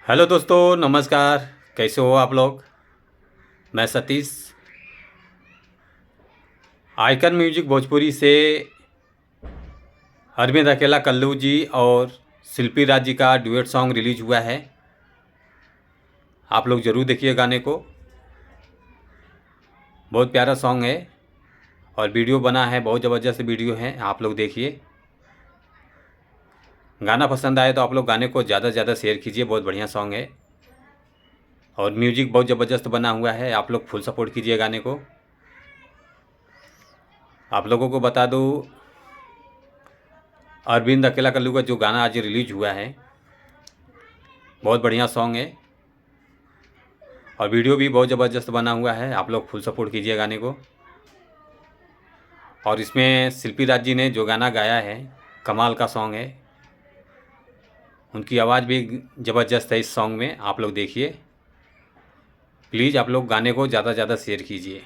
Hello दोस्तों, नमस्कार। कैसे हो आप लोग? मैं सतीश, आइकन म्यूजिक भोजपुरी से अरविंद अकेला कल्लू जी और शिल्पी राज जी का डुएट सॉन्ग रिलीज हुआ है। आप लोग ज़रूर देखिए गाने को। बहुत प्यारा सॉन्ग है और वीडियो बना है, बहुत ज़बरदस्त वीडियो है। आप लोग देखिए। गाना पसंद आए तो आप लोग गाने को ज़्यादा से ज़्यादा शेयर कीजिए। बहुत बढ़िया सॉन्ग है और म्यूजिक बहुत ज़बरदस्त बना हुआ है। आप लोग फुल सपोर्ट कीजिए गाने को। आप लोगों को बता दूँ, अरविंद अकेला कल्लू का जो गाना आज रिलीज हुआ है, बहुत बढ़िया सॉन्ग है और वीडियो भी बहुत ज़बरदस्त बना हुआ है। आप लोग फुल सपोर्ट कीजिए गाने को। और इसमें शिल्पी राज जी ने जो गाना गाया है, कमाल का सॉन्ग है। उनकी आवाज़ भी ज़बरदस्त है इस सॉन्ग में। आप लोग देखिए। प्लीज़ आप लोग गाने को ज़्यादा से ज़्यादा शेयर कीजिए।